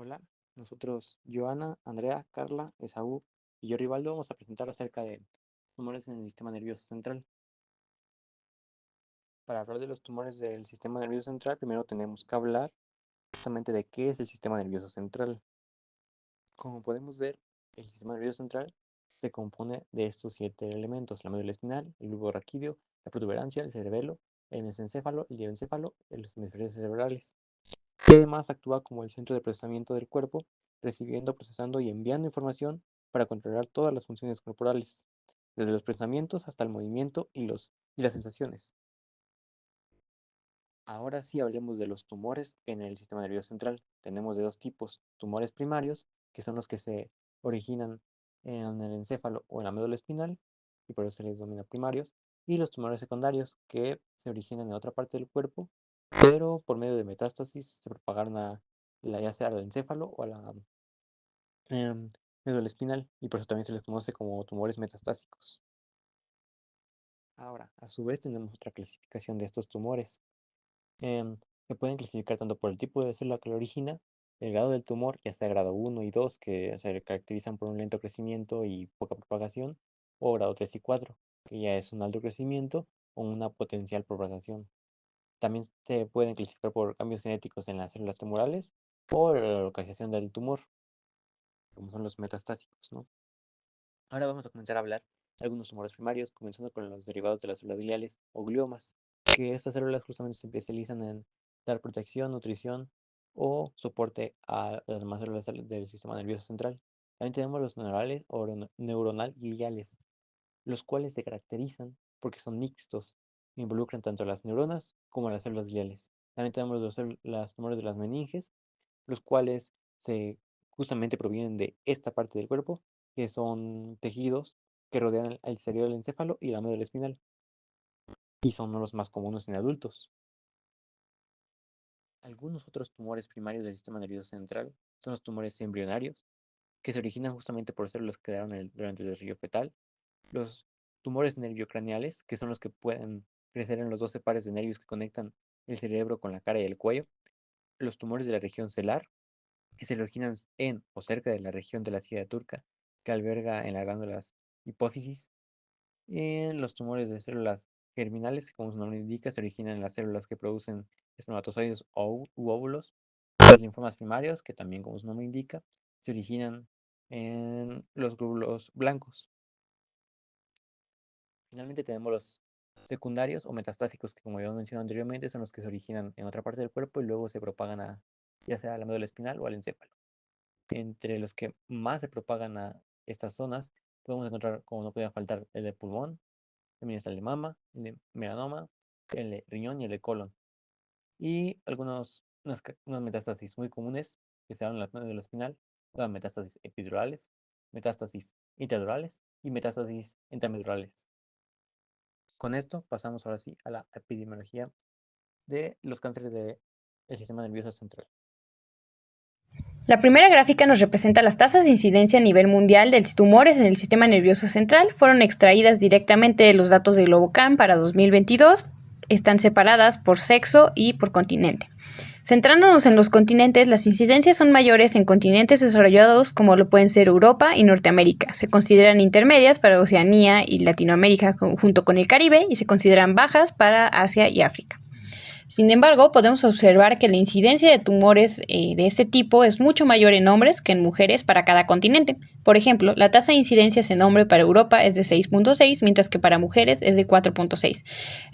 Hola, nosotros, Joana, Andrea, Carla, Esaú y yo, Rivaldo, vamos a presentar acerca de tumores en el sistema nervioso central. Para hablar de los tumores del sistema nervioso central, primero tenemos que hablar justamente de qué es el sistema nervioso central. Como podemos ver, el sistema nervioso central se compone de estos 7 elementos: la médula espinal, el bulbo raquídeo, la protuberancia, el cerebelo, el mesencéfalo, el diencéfalo y los hemisferios cerebrales, que además actúa como el centro de procesamiento del cuerpo, recibiendo, procesando y enviando información para controlar todas las funciones corporales, desde los pensamientos hasta el movimiento y las sensaciones. Ahora sí hablemos de los tumores en el sistema nervioso central. Tenemos de dos tipos: tumores primarios, que son los que se originan en el encéfalo o en la médula espinal, y por eso se les denomina primarios, y los tumores secundarios, que se originan en otra parte del cuerpo, pero por medio de metástasis se propagaron ya sea al encéfalo o a la médula espinal, y por eso también se les conoce como tumores metastásicos. Ahora, a su vez, tenemos otra clasificación de estos tumores. Se pueden clasificar tanto por el tipo de célula que lo origina, el grado del tumor, ya sea grado 1 y 2, que se caracterizan por un lento crecimiento y poca propagación, o grado 3 y 4, que ya es un alto crecimiento o una potencial propagación. También se pueden clasificar por cambios genéticos en las células tumorales o la localización del tumor, como son los metastásicos, ¿no? Ahora vamos a comenzar a hablar de algunos tumores primarios, comenzando con los derivados de las células gliales o gliomas, que estas células justamente se especializan en dar protección, nutrición o soporte a las demás células del sistema nervioso central. También tenemos los neurales o neuronal gliales, los cuales se caracterizan porque son mixtos, involucran tanto las neuronas como las células gliales. También tenemos los tumores de las meninges, los cuales se justamente provienen de esta parte del cuerpo, que son tejidos que rodean el cerebro del encéfalo y la médula espinal, y son uno de los más comunes en adultos. Algunos otros tumores primarios del sistema nervioso central son los tumores embrionarios, que se originan justamente por células que quedaron durante el desarrollo fetal, los tumores nerviocraneales, que son los que pueden crecer en los 12 pares de nervios que conectan el cerebro con la cara y el cuello, los tumores de la región celar, que se originan en o cerca de la región de la silla turca, que alberga en las glándulas hipófisis, en los tumores de células germinales, que como su nombre indica, se originan en las células que producen espermatozoides u óvulos, los linfomas primarios, que también como su nombre indica, se originan en los glóbulos blancos. Finalmente tenemos los secundarios o metastásicos, que como habíamos mencionado anteriormente, son los que se originan en otra parte del cuerpo y luego se propagan ya sea a la médula espinal o al encéfalo. Entre los que más se propagan a estas zonas, podemos encontrar, como no podía faltar, el de pulmón, también está el de mama, el de melanoma, el de riñón y el de colon. Y unas metástasis muy comunes que se dan en la médula espinal, las metástasis epidurales, metástasis intradurales y metástasis intramedulares. Con esto pasamos ahora sí a la epidemiología de los cánceres del sistema nervioso central. La primera gráfica nos representa las tasas de incidencia a nivel mundial de tumores en el sistema nervioso central. Fueron extraídas directamente de los datos de Globocam para 2022. Están separadas por sexo y por continente. Centrándonos en los continentes, las incidencias son mayores en continentes desarrollados como lo pueden ser Europa y Norteamérica. Se consideran intermedias para Oceanía y Latinoamérica junto con el Caribe y se consideran bajas para Asia y África. Sin embargo, podemos observar que la incidencia de tumores de este tipo es mucho mayor en hombres que en mujeres para cada continente. Por ejemplo, la tasa de incidencias en hombre para Europa es de 6.6, mientras que para mujeres es de 4.6.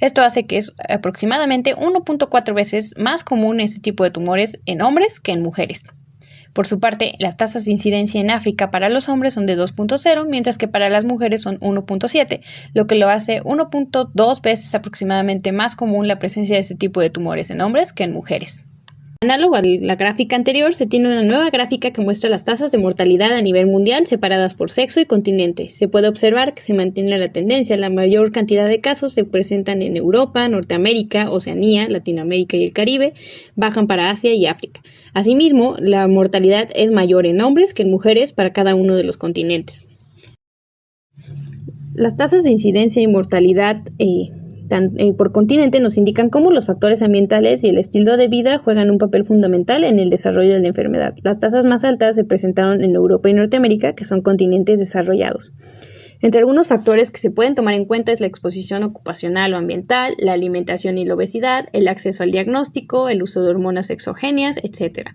Esto hace que es aproximadamente 1.4 veces más común este tipo de tumores en hombres que en mujeres. Por su parte, las tasas de incidencia en África para los hombres son de 2.0, mientras que para las mujeres son 1.7, lo que lo hace 1.2 veces aproximadamente más común la presencia de este tipo de tumores en hombres que en mujeres. Análogo a la gráfica anterior, se tiene una nueva gráfica que muestra las tasas de mortalidad a nivel mundial separadas por sexo y continente. Se puede observar que se mantiene la tendencia. La mayor cantidad de casos se presentan en Europa, Norteamérica, Oceanía, Latinoamérica y el Caribe, bajan para Asia y África. Asimismo, la mortalidad es mayor en hombres que en mujeres para cada uno de los continentes. Las tasas de incidencia y mortalidad por continente nos indican cómo los factores ambientales y el estilo de vida juegan un papel fundamental en el desarrollo de la enfermedad. Las tasas más altas se presentaron en Europa y Norteamérica, que son continentes desarrollados. Entre algunos factores que se pueden tomar en cuenta es la exposición ocupacional o ambiental, la alimentación y la obesidad, el acceso al diagnóstico, el uso de hormonas exogéneas, etc.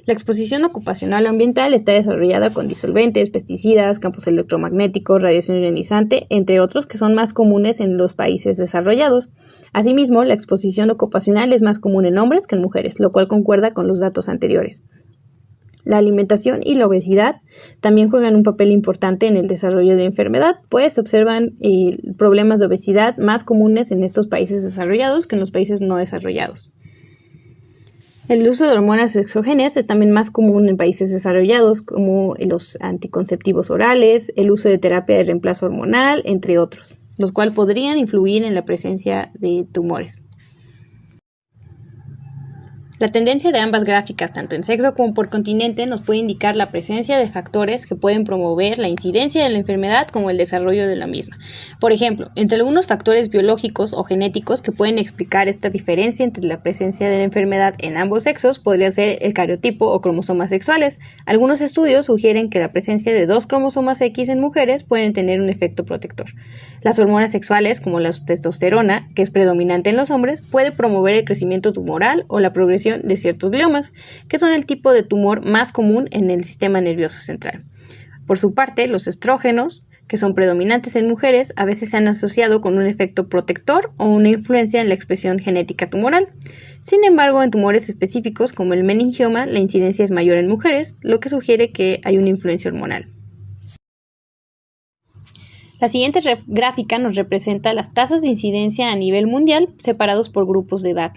La exposición ocupacional o ambiental está desarrollada con disolventes, pesticidas, campos electromagnéticos, radiación ionizante, entre otros que son más comunes en los países desarrollados. Asimismo, la exposición ocupacional es más común en hombres que en mujeres, lo cual concuerda con los datos anteriores. La alimentación y la obesidad también juegan un papel importante en el desarrollo de enfermedad, pues se observan problemas de obesidad más comunes en estos países desarrollados que en los países no desarrollados. El uso de hormonas exógenas es también más común en países desarrollados, como los anticonceptivos orales, el uso de terapia de reemplazo hormonal, entre otros, los cuales podrían influir en la presencia de tumores. La tendencia de ambas gráficas, tanto en sexo como por continente, nos puede indicar la presencia de factores que pueden promover la incidencia de la enfermedad como el desarrollo de la misma. Por ejemplo, entre algunos factores biológicos o genéticos que pueden explicar esta diferencia entre la presencia de la enfermedad en ambos sexos podría ser el cariotipo o cromosomas sexuales. Algunos estudios sugieren que la presencia de 2 cromosomas X en mujeres pueden tener un efecto protector. Las hormonas sexuales, como la testosterona, que es predominante en los hombres, puede promover el crecimiento tumoral o la progresión de ciertos gliomas, que son el tipo de tumor más común en el sistema nervioso central. Por su parte, los estrógenos, que son predominantes en mujeres, a veces se han asociado con un efecto protector o una influencia en la expresión genética tumoral. Sin embargo, en tumores específicos como el meningioma, la incidencia es mayor en mujeres, lo que sugiere que hay una influencia hormonal. La siguiente gráfica nos representa las tasas de incidencia a nivel mundial separados por grupos de edad.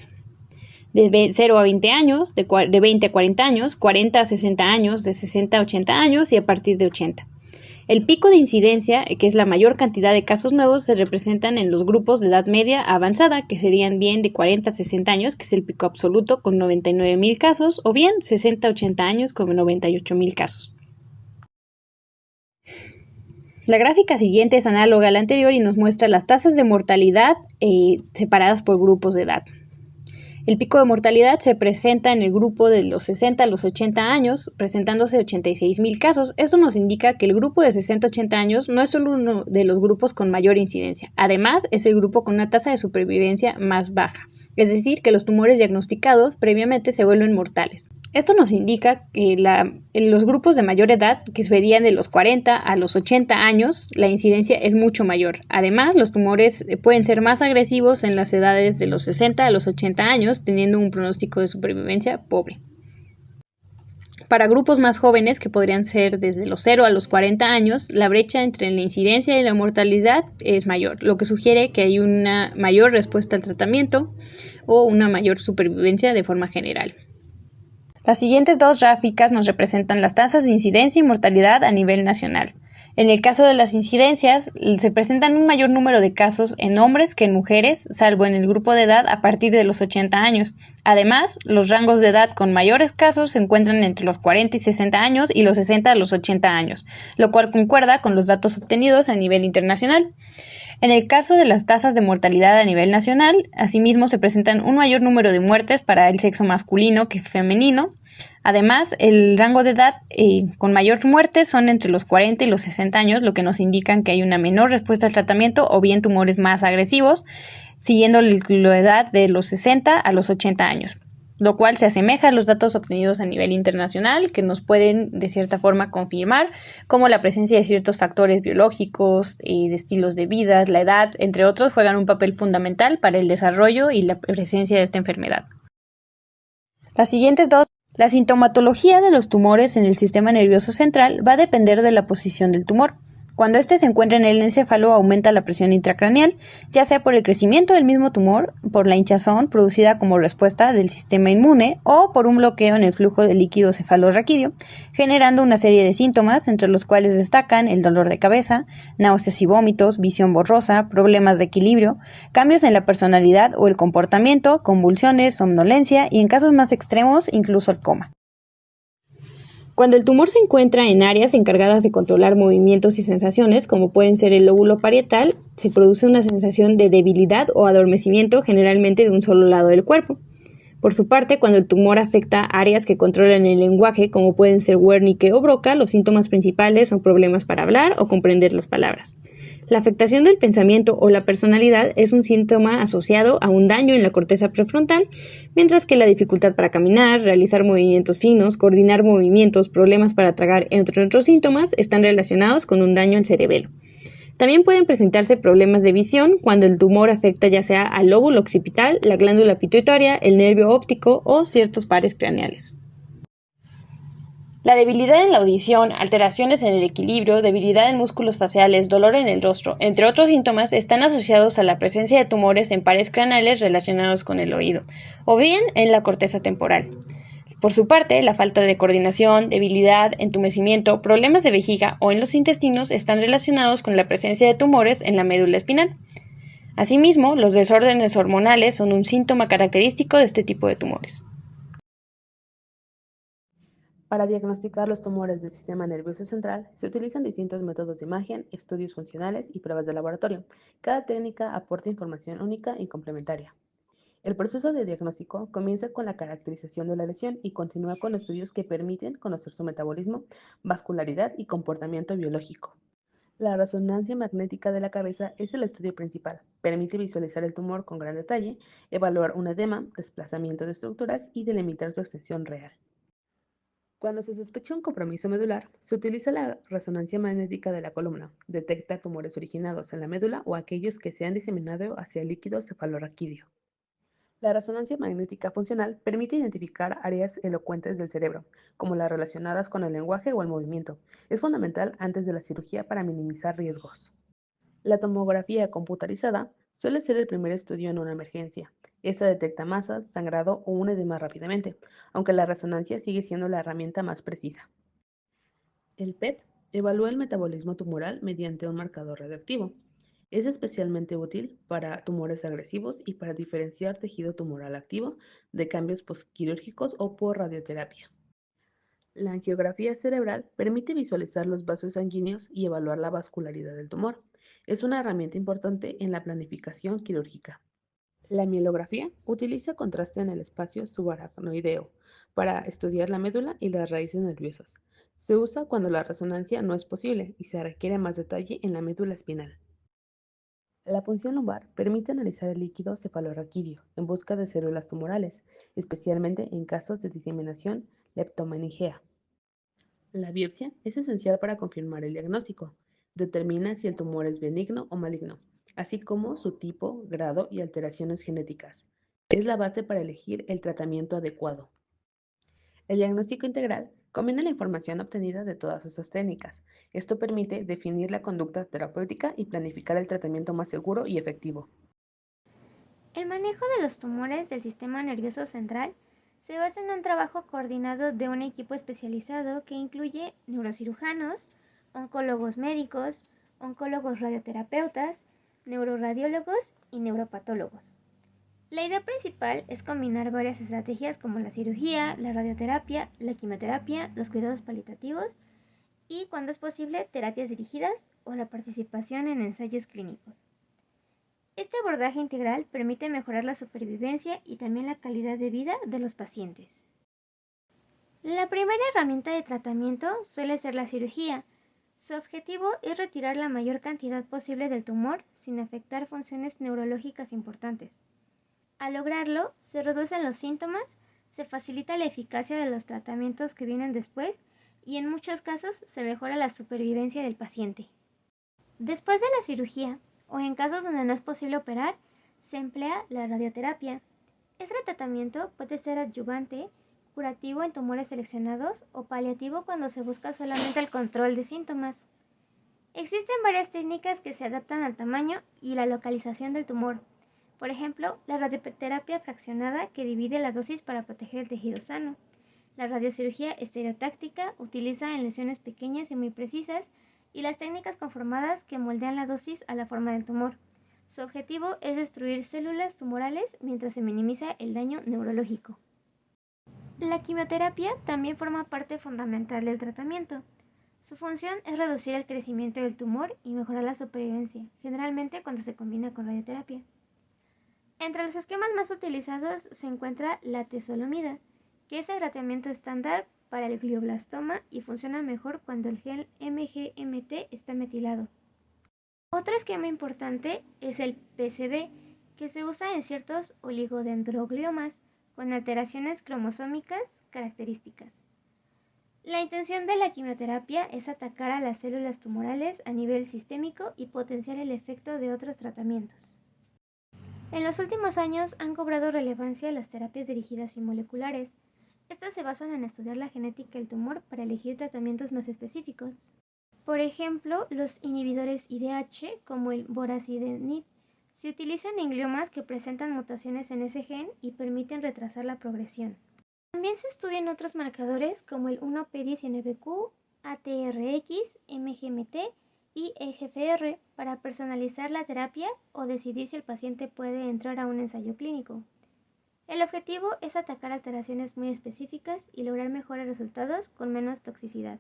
De 0 a 20 años, de 20 a 40 años, 40 a 60 años, de 60 a 80 años y a partir de 80. El pico de incidencia, que es la mayor cantidad de casos nuevos, se representan en los grupos de edad media avanzada, que serían bien de 40 a 60 años, que es el pico absoluto con 99,000 casos, o bien 60 a 80 años con 98,000 casos. La gráfica siguiente es análoga a la anterior y nos muestra las tasas de mortalidad separadas por grupos de edad. El pico de mortalidad se presenta en el grupo de los 60 a los 80 años, presentándose 86,000 casos. Esto nos indica que el grupo de 60 a 80 años no es solo uno de los grupos con mayor incidencia, además es el grupo con una tasa de supervivencia más baja, es decir, que los tumores diagnosticados previamente se vuelven mortales. Esto nos indica que en los grupos de mayor edad, que se verían de los 40 a los 80 años, la incidencia es mucho mayor. Además, los tumores pueden ser más agresivos en las edades de los 60 a los 80 años, teniendo un pronóstico de supervivencia pobre. Para grupos más jóvenes, que podrían ser desde los 0 a los 40 años, la brecha entre la incidencia y la mortalidad es mayor, lo que sugiere que hay una mayor respuesta al tratamiento o una mayor supervivencia de forma general. Las siguientes dos gráficas nos representan las tasas de incidencia y mortalidad a nivel nacional. En el caso de las incidencias, se presentan un mayor número de casos en hombres que en mujeres, salvo en el grupo de edad a partir de los 80 años. Además, los rangos de edad con mayores casos se encuentran entre los 40 y 60 años y los 60 a los 80 años, lo cual concuerda con los datos obtenidos a nivel internacional. En el caso de las tasas de mortalidad a nivel nacional, asimismo se presentan un mayor número de muertes para el sexo masculino que femenino. Además, el rango de edad con mayor muerte son entre los 40 y los 60 años, lo que nos indica que hay una menor respuesta al tratamiento o bien tumores más agresivos, siguiendo la edad de los 60 a los 80 años, lo cual se asemeja a los datos obtenidos a nivel internacional que nos pueden de cierta forma confirmar como la presencia de ciertos factores biológicos, de estilos de vida, la edad, entre otros, juegan un papel fundamental para el desarrollo y la presencia de esta enfermedad. Las siguientes dos. La sintomatología de los tumores en el sistema nervioso central va a depender de la posición del tumor. Cuando éste se encuentra en el encéfalo, aumenta la presión intracraneal, ya sea por el crecimiento del mismo tumor, por la hinchazón producida como respuesta del sistema inmune o por un bloqueo en el flujo de líquido cefalorraquídeo, generando una serie de síntomas, entre los cuales destacan el dolor de cabeza, náuseas y vómitos, visión borrosa, problemas de equilibrio, cambios en la personalidad o el comportamiento, convulsiones, somnolencia y en casos más extremos incluso el coma. Cuando el tumor se encuentra en áreas encargadas de controlar movimientos y sensaciones, como pueden ser el lóbulo parietal, se produce una sensación de debilidad o adormecimiento generalmente de un solo lado del cuerpo. Por su parte, cuando el tumor afecta áreas que controlan el lenguaje, como pueden ser Wernicke o Broca, los síntomas principales son problemas para hablar o comprender las palabras. La afectación del pensamiento o la personalidad es un síntoma asociado a un daño en la corteza prefrontal, mientras que la dificultad para caminar, realizar movimientos finos, coordinar movimientos, problemas para tragar, entre otros síntomas, están relacionados con un daño al cerebelo. También pueden presentarse problemas de visión cuando el tumor afecta ya sea al lóbulo occipital, la glándula pituitaria, el nervio óptico o ciertos pares craneales. La debilidad en la audición, alteraciones en el equilibrio, debilidad en músculos faciales, dolor en el rostro, entre otros síntomas, están asociados a la presencia de tumores en pares craneales relacionados con el oído, o bien en la corteza temporal. Por su parte, la falta de coordinación, debilidad, entumecimiento, problemas de vejiga o en los intestinos están relacionados con la presencia de tumores en la médula espinal. Asimismo, los desórdenes hormonales son un síntoma característico de este tipo de tumores. Para diagnosticar los tumores del sistema nervioso central, se utilizan distintos métodos de imagen, estudios funcionales y pruebas de laboratorio. Cada técnica aporta información única y complementaria. El proceso de diagnóstico comienza con la caracterización de la lesión y continúa con estudios que permiten conocer su metabolismo, vascularidad y comportamiento biológico. La resonancia magnética de la cabeza es el estudio principal. Permite visualizar el tumor con gran detalle, evaluar un edema, desplazamiento de estructuras y delimitar su extensión real. Cuando se sospecha un compromiso medular, se utiliza la resonancia magnética de la columna. Detecta tumores originados en la médula o aquellos que se han diseminado hacia el líquido cefalorraquídeo. La resonancia magnética funcional permite identificar áreas elocuentes del cerebro, como las relacionadas con el lenguaje o el movimiento. Es fundamental antes de la cirugía para minimizar riesgos. La tomografía computarizada suele ser el primer estudio en una emergencia. Esta detecta masas, sangrado o un edema rápidamente, aunque la resonancia sigue siendo la herramienta más precisa. El PET evalúa el metabolismo tumoral mediante un marcador radioactivo. Es especialmente útil para tumores agresivos y para diferenciar tejido tumoral activo de cambios postquirúrgicos o por radioterapia. La angiografía cerebral permite visualizar los vasos sanguíneos y evaluar la vascularidad del tumor. Es una herramienta importante en la planificación quirúrgica. La mielografía utiliza contraste en el espacio subaracnoideo para estudiar la médula y las raíces nerviosas. Se usa cuando la resonancia no es posible y se requiere más detalle en la médula espinal. La punción lumbar permite analizar el líquido cefalorraquídeo en busca de células tumorales, especialmente en casos de diseminación leptomeningea. La biopsia es esencial para confirmar el diagnóstico. Determina si el tumor es benigno o maligno, así como su tipo, grado y alteraciones genéticas. Es la base para elegir el tratamiento adecuado. El diagnóstico integral combina la información obtenida de todas estas técnicas. Esto permite definir la conducta terapéutica y planificar el tratamiento más seguro y efectivo. El manejo de los tumores del sistema nervioso central se basa en un trabajo coordinado de un equipo especializado que incluye neurocirujanos, oncólogos médicos, oncólogos radioterapeutas, neuroradiólogos y neuropatólogos. La idea principal es combinar varias estrategias como la cirugía, la radioterapia, la quimioterapia, los cuidados paliativos y, cuando es posible, terapias dirigidas o la participación en ensayos clínicos. Este abordaje integral permite mejorar la supervivencia y también la calidad de vida de los pacientes. La primera herramienta de tratamiento suele ser la cirugía. Su objetivo es retirar la mayor cantidad posible del tumor sin afectar funciones neurológicas importantes. Al lograrlo, se reducen los síntomas, se facilita la eficacia de los tratamientos que vienen después y en muchos casos se mejora la supervivencia del paciente. Después de la cirugía, o en casos donde no es posible operar, se emplea la radioterapia. Este tratamiento puede ser adyuvante, curativo en tumores seleccionados o paliativo cuando se busca solamente el control de síntomas. Existen varias técnicas que se adaptan al tamaño y la localización del tumor. Por ejemplo, la radioterapia fraccionada, que divide la dosis para proteger el tejido sano. La radiocirugía estereotáctica utiliza en lesiones pequeñas y muy precisas, y las técnicas conformadas, que moldean la dosis a la forma del tumor. Su objetivo es destruir células tumorales mientras se minimiza el daño neurológico. La quimioterapia también forma parte fundamental del tratamiento. Su función es reducir el crecimiento del tumor y mejorar la supervivencia, generalmente cuando se combina con radioterapia. Entre los esquemas más utilizados se encuentra la temozolomida, que es el tratamiento estándar para el glioblastoma y funciona mejor cuando el gen MGMT está metilado. Otro esquema importante es el PCB, que se usa en ciertos oligodendrogliomas con alteraciones cromosómicas características. La intención de la quimioterapia es atacar a las células tumorales a nivel sistémico y potenciar el efecto de otros tratamientos. En los últimos años han cobrado relevancia las terapias dirigidas y moleculares. Estas se basan en estudiar la genética del tumor para elegir tratamientos más específicos. Por ejemplo, los inhibidores IDH, como el vorasidenib, se utilizan en gliomas que presentan mutaciones en ese gen y permiten retrasar la progresión. También se estudian otros marcadores como el 1P19Q, ATRX, MGMT y EGFR para personalizar la terapia o decidir si el paciente puede entrar a un ensayo clínico. El objetivo es atacar alteraciones muy específicas y lograr mejores resultados con menos toxicidad.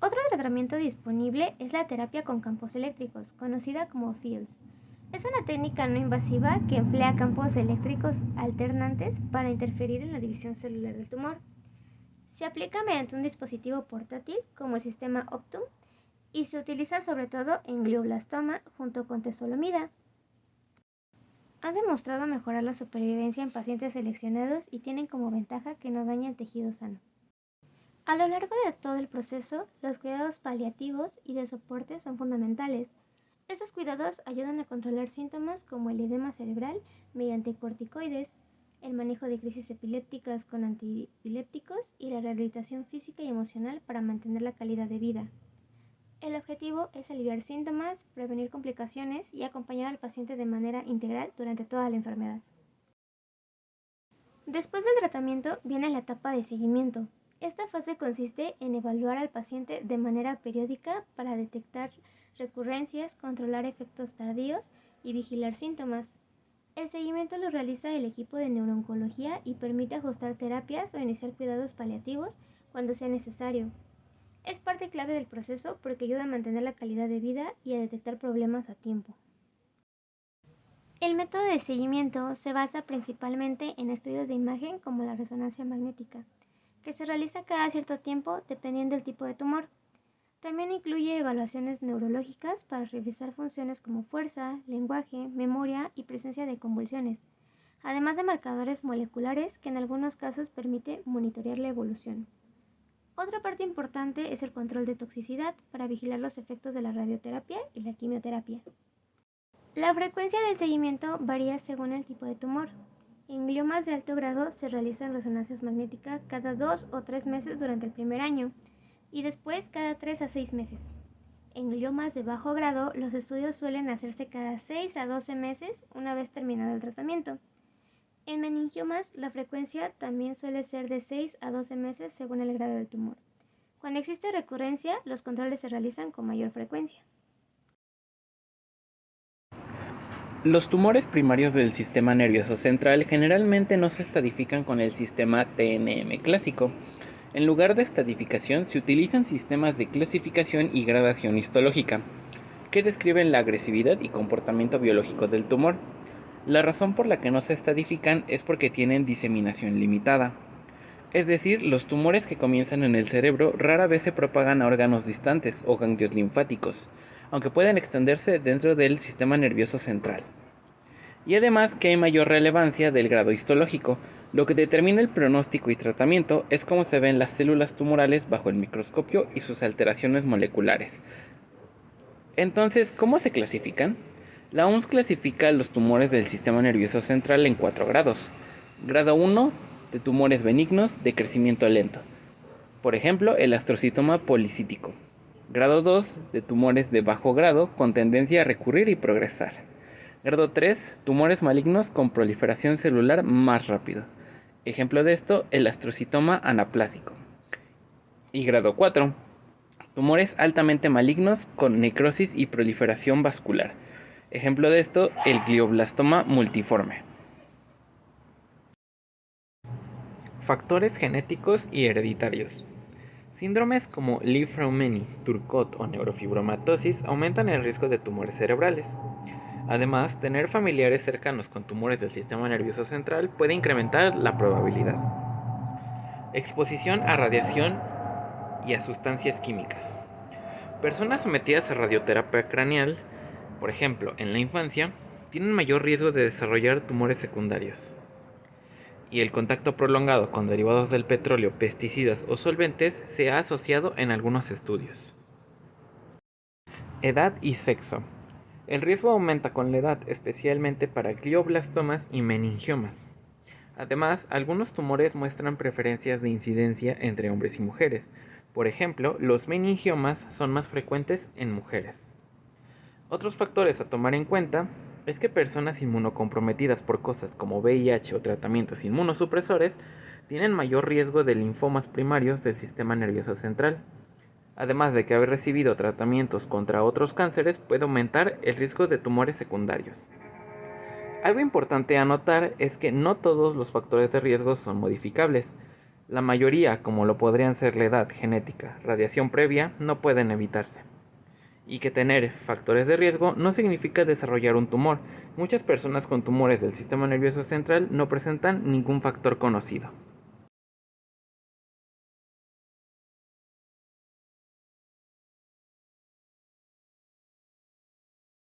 Otro tratamiento disponible es la terapia con campos eléctricos, conocida como FIELS. Es una técnica no invasiva que emplea campos eléctricos alternantes para interferir en la división celular del tumor. Se aplica mediante un dispositivo portátil como el sistema Optum y se utiliza sobre todo en glioblastoma junto con temozolomida. Ha demostrado mejorar la supervivencia en pacientes seleccionados y tienen como ventaja que no daña el tejido sano. A lo largo de todo el proceso, los cuidados paliativos y de soporte son fundamentales. Estos cuidados ayudan a controlar síntomas como el edema cerebral mediante corticoides, el manejo de crisis epilépticas con antiepilépticos y la rehabilitación física y emocional para mantener la calidad de vida. El objetivo es aliviar síntomas, prevenir complicaciones y acompañar al paciente de manera integral durante toda la enfermedad. Después del tratamiento viene la etapa de seguimiento. Esta fase consiste en evaluar al paciente de manera periódica para detectar recurrencias, controlar efectos tardíos y vigilar síntomas. El seguimiento lo realiza el equipo de neurooncología y permite ajustar terapias o iniciar cuidados paliativos cuando sea necesario. Es parte clave del proceso porque ayuda a mantener la calidad de vida y a detectar problemas a tiempo. El método de seguimiento se basa principalmente en estudios de imagen como la resonancia magnética, que se realiza cada cierto tiempo dependiendo del tipo de tumor. También incluye evaluaciones neurológicas para revisar funciones como fuerza, lenguaje, memoria y presencia de convulsiones, además de marcadores moleculares que en algunos casos permite monitorear la evolución. Otra parte importante es el control de toxicidad para vigilar los efectos de la radioterapia y la quimioterapia. La frecuencia del seguimiento varía según el tipo de tumor. En gliomas de alto grado se realizan resonancias magnéticas cada 2 o 3 meses durante el primer año y después cada 3 a 6 meses. En gliomas de bajo grado, los estudios suelen hacerse cada 6 a 12 meses una vez terminado el tratamiento. En meningiomas, la frecuencia también suele ser de 6 a 12 meses según el grado del tumor. Cuando existe recurrencia, los controles se realizan con mayor frecuencia. Los tumores primarios del sistema nervioso central generalmente no se estadifican con el sistema TNM clásico. En lugar de estadificación se utilizan sistemas de clasificación y gradación histológica, que describen la agresividad y comportamiento biológico del tumor. La razón por la que no se estadifican es porque tienen diseminación limitada. Es decir, los tumores que comienzan en el cerebro rara vez se propagan a órganos distantes o ganglios linfáticos, aunque pueden extenderse dentro del sistema nervioso central. Y además que hay mayor relevancia del grado histológico. Lo que determina el pronóstico y tratamiento es cómo se ven las células tumorales bajo el microscopio y sus alteraciones moleculares. Entonces, ¿cómo se clasifican? La OMS clasifica los tumores del sistema nervioso central en 4 grados. Grado 1, de tumores benignos de crecimiento lento. Por ejemplo, el astrocitoma policítico. Grado 2, de tumores de bajo grado con tendencia a recurrir y progresar. Grado 3, tumores malignos con proliferación celular más rápido. Ejemplo de esto, el astrocitoma anaplásico. Y grado 4, tumores altamente malignos con necrosis y proliferación vascular. Ejemplo de esto, el glioblastoma multiforme. Factores genéticos y hereditarios. Síndromes como Li-Fraumeni, Turcot o neurofibromatosis aumentan el riesgo de tumores cerebrales. Además, tener familiares cercanos con tumores del sistema nervioso central puede incrementar la probabilidad. Exposición a radiación y a sustancias químicas. Personas sometidas a radioterapia craneal, por ejemplo, en la infancia, tienen mayor riesgo de desarrollar tumores secundarios. Y el contacto prolongado con derivados del petróleo, pesticidas o solventes se ha asociado en algunos estudios. Edad y sexo. El riesgo aumenta con la edad, especialmente para glioblastomas y meningiomas. Además, algunos tumores muestran preferencias de incidencia entre hombres y mujeres. Por ejemplo, los meningiomas son más frecuentes en mujeres. Otros factores a tomar en cuenta es que personas inmunocomprometidas por cosas como VIH o tratamientos inmunosupresores tienen mayor riesgo de linfomas primarios del sistema nervioso central. Además de que haber recibido tratamientos contra otros cánceres puede aumentar el riesgo de tumores secundarios. Algo importante a notar es que no todos los factores de riesgo son modificables. La mayoría, como lo podrían ser la edad, genética, radiación previa, no pueden evitarse. Y que tener factores de riesgo no significa desarrollar un tumor. Muchas personas con tumores del sistema nervioso central no presentan ningún factor conocido.